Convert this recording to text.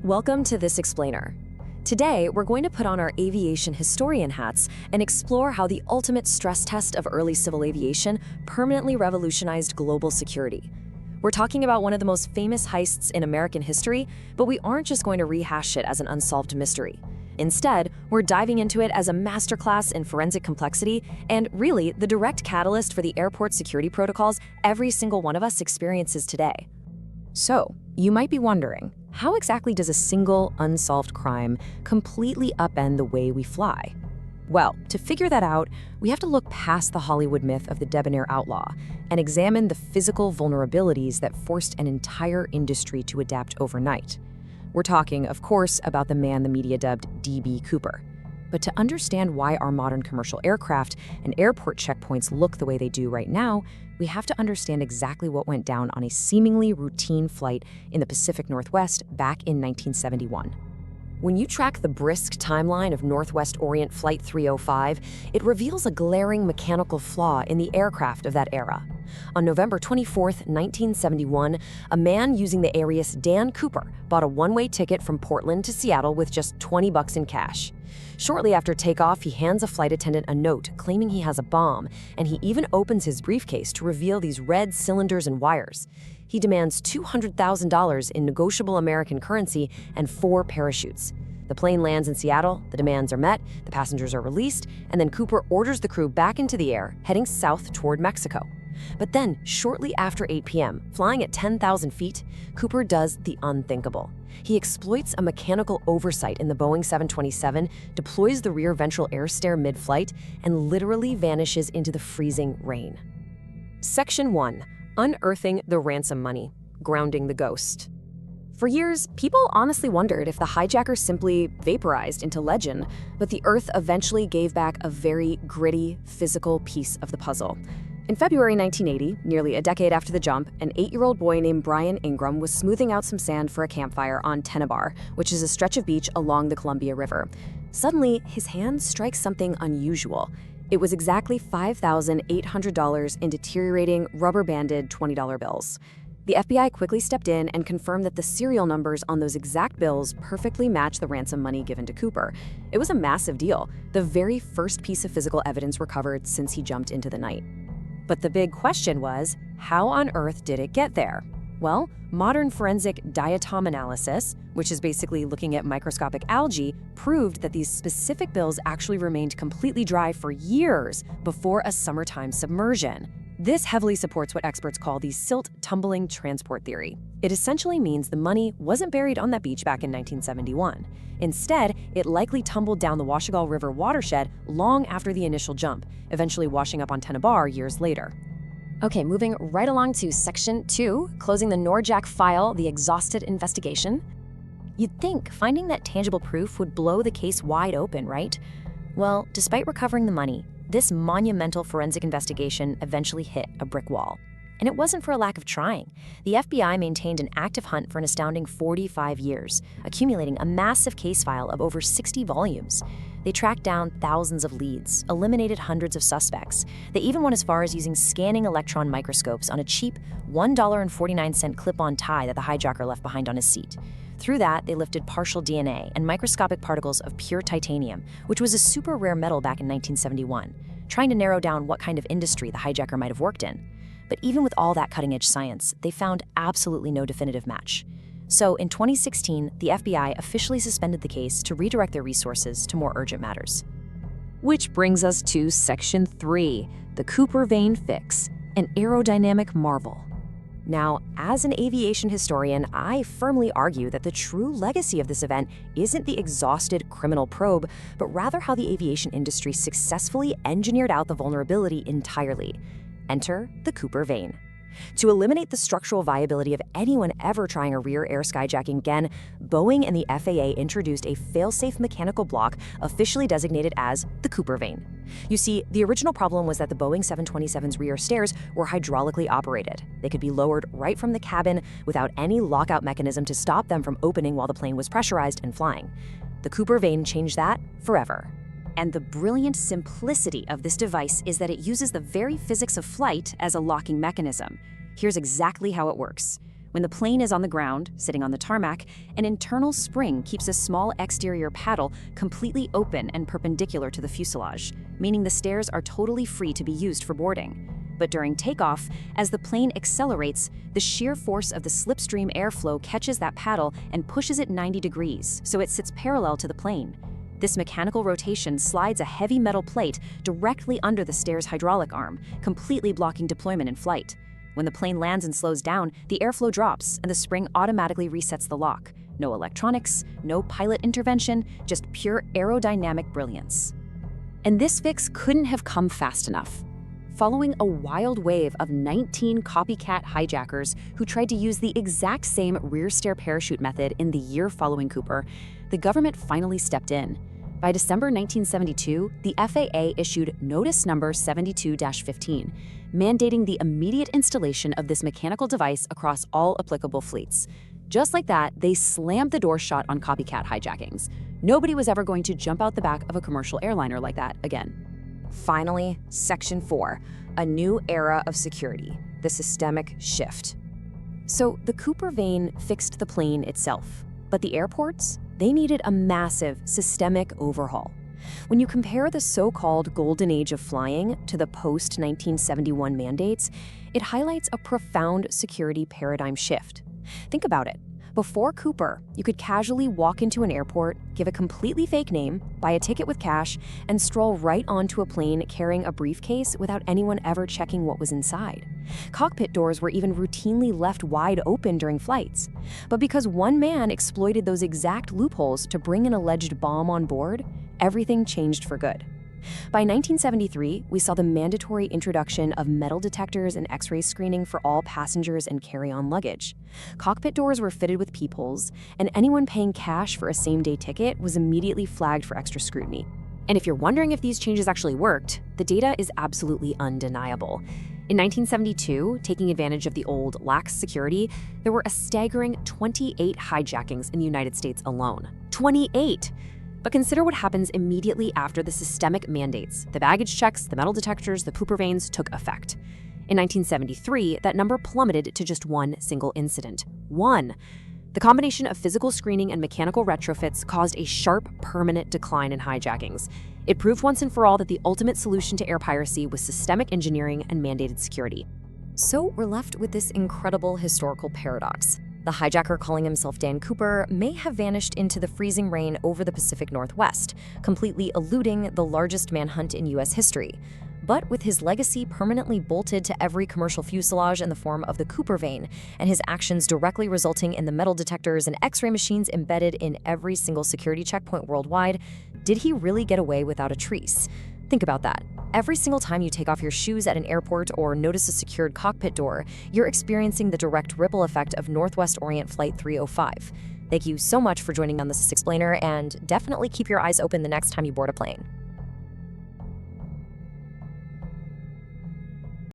Welcome to This Explainer. Today, we're going to put on our aviation historian hats and explore how the ultimate stress test of early civil aviation permanently revolutionized global security. We're talking about one of the most famous heists in American history, but we aren't just going to rehash it as an unsolved mystery. Instead, we're diving into it as a masterclass in forensic complexity and really the direct catalyst for the airport security protocols every single one of us experiences today. So, you might be wondering, how exactly does a single unsolved crime completely upend the way we fly? Well, to figure that out, we have to look past the Hollywood myth of the debonair outlaw and examine the physical vulnerabilities that forced an entire industry to adapt overnight. We're talking, of course, about the man the media dubbed D.B. Cooper. But to understand why our modern commercial aircraft and airport checkpoints look the way they do right now, we have to understand exactly what went down on a seemingly routine flight in the Pacific Northwest back in 1971. When you track the brisk timeline of Northwest Orient Flight 305, it reveals a glaring mechanical flaw in the aircraft of that era. On November 24, 1971, a man using the alias Dan Cooper bought a one-way ticket from Portland to Seattle with just $20 in cash. Shortly after takeoff, he hands a flight attendant a note claiming he has a bomb, and he even opens his briefcase to reveal these red cylinders and wires. He demands $200,000 in negotiable American currency and 4 parachutes. The plane lands in Seattle, the demands are met, the passengers are released, and then Cooper orders the crew back into the air, heading south toward Mexico. But then, shortly after 8 p.m., flying at 10,000 feet, Cooper does the unthinkable. He exploits a mechanical oversight in the Boeing 727, deploys the rear ventral air stair mid-flight, and literally vanishes into the freezing rain. Section 1. Unearthing the ransom money, grounding the ghost. For years, people honestly wondered if the hijacker simply vaporized into legend, but the Earth eventually gave back a very gritty, physical piece of the puzzle. In February 1980, nearly a decade after the jump, an 8-year-old boy named Brian Ingram was smoothing out some sand for a campfire on Tennebar, which is a stretch of beach along the Columbia River. Suddenly, his hand strikes something unusual. It was exactly $5,800 in deteriorating, rubber-banded $20 bills. The FBI quickly stepped in and confirmed that the serial numbers on those exact bills perfectly matched the ransom money given to Cooper. It was a massive deal, the very first piece of physical evidence recovered since he jumped into the night. But the big question was, how on earth did it get there? Well, modern forensic diatom analysis, which is basically looking at microscopic algae, proved that these specific bills actually remained completely dry for years before a summertime submersion. This heavily supports what experts call the silt tumbling transport theory. It essentially means the money wasn't buried on that beach back in 1971. Instead, it likely tumbled down the Washagal River watershed long after the initial jump, eventually washing up on Tennebar years later. Okay, moving right along to Section 2, closing the Norjack file, the exhausted investigation. You'd think finding that tangible proof would blow the case wide open, right? Well, despite recovering the money, this monumental forensic investigation eventually hit a brick wall. And it wasn't for a lack of trying. The FBI maintained an active hunt for an astounding 45 years, accumulating a massive case file of over 60 volumes. They tracked down thousands of leads, eliminated hundreds of suspects. They even went as far as using scanning electron microscopes on a cheap $1.49 clip-on tie that the hijacker left behind on his seat. Through that, they lifted partial DNA and microscopic particles of pure titanium, which was a super rare metal back in 1971, trying to narrow down what kind of industry the hijacker might have worked in. But even with all that cutting-edge science, they found absolutely no definitive match. So in 2016, the FBI officially suspended the case to redirect their resources to more urgent matters. Which brings us to Section 3, the Cooper Vane fix, an aerodynamic marvel. Now, as an aviation historian, I firmly argue that the true legacy of this event isn't the exhausted criminal probe, but rather how the aviation industry successfully engineered out the vulnerability entirely. Enter the Cooper Vane. To eliminate the structural viability of anyone ever trying a rear air skyjacking again, Boeing and the FAA introduced a fail-safe mechanical block officially designated as the Cooper Vane. You see, the original problem was that the Boeing 727's rear stairs were hydraulically operated. They could be lowered right from the cabin without any lockout mechanism to stop them from opening while the plane was pressurized and flying. The Cooper Vane changed that forever. And the brilliant simplicity of this device is that it uses the very physics of flight as a locking mechanism. Here's exactly how it works. When the plane is on the ground, sitting on the tarmac, an internal spring keeps a small exterior paddle completely open and perpendicular to the fuselage, meaning the stairs are totally free to be used for boarding. But during takeoff, as the plane accelerates, the sheer force of the slipstream airflow catches that paddle and pushes it 90 degrees, so it sits parallel to the plane. This mechanical rotation slides a heavy metal plate directly under the stair's hydraulic arm, completely blocking deployment in flight. When the plane lands and slows down, the airflow drops and the spring automatically resets the lock. No electronics, no pilot intervention, just pure aerodynamic brilliance. And this fix couldn't have come fast enough. Following a wild wave of 19 copycat hijackers who tried to use the exact same rear stair parachute method in the year following Cooper, the government finally stepped in. By December 1972, the FAA issued Notice Number 72-15, mandating the immediate installation of this mechanical device across all applicable fleets. Just like that, they slammed the door shut on copycat hijackings. Nobody was ever going to jump out the back of a commercial airliner like that again. Finally, Section 4, a new era of security, the systemic shift. So the Cooper vane fixed the plane itself, but the airports? They needed a massive systemic overhaul. When you compare the so-called golden age of flying to the post-1971 mandates, it highlights a profound security paradigm shift. Think about it. Before Cooper, you could casually walk into an airport, give a completely fake name, buy a ticket with cash, and stroll right onto a plane carrying a briefcase without anyone ever checking what was inside. Cockpit doors were even routinely left wide open during flights. But because one man exploited those exact loopholes to bring an alleged bomb on board, everything changed for good. By 1973, we saw the mandatory introduction of metal detectors and X-ray screening for all passengers and carry-on luggage. Cockpit doors were fitted with peepholes, and anyone paying cash for a same-day ticket was immediately flagged for extra scrutiny. And if you're wondering if these changes actually worked, the data is absolutely undeniable. In 1972, taking advantage of the old lax security, there were a staggering 28 hijackings in the United States alone. 28! But consider what happens immediately after the systemic mandates. The baggage checks, the metal detectors, the Cooper vanes took effect. In 1973, that number plummeted to just one single incident. One! The combination of physical screening and mechanical retrofits caused a sharp, permanent decline in hijackings. It proved once and for all that the ultimate solution to air piracy was systemic engineering and mandated security. So we're left with this incredible historical paradox. The hijacker calling himself Dan Cooper may have vanished into the freezing rain over the Pacific Northwest, completely eluding the largest manhunt in U.S. history. But with his legacy permanently bolted to every commercial fuselage in the form of the Cooper vane, and his actions directly resulting in the metal detectors and X-ray machines embedded in every single security checkpoint worldwide, did he really get away without a trace? Think about that. Every single time you take off your shoes at an airport or notice a secured cockpit door, you're experiencing the direct ripple effect of Northwest Orient Flight 305. Thank you so much for joining me on This Explainer, and definitely keep your eyes open the next time you board a plane.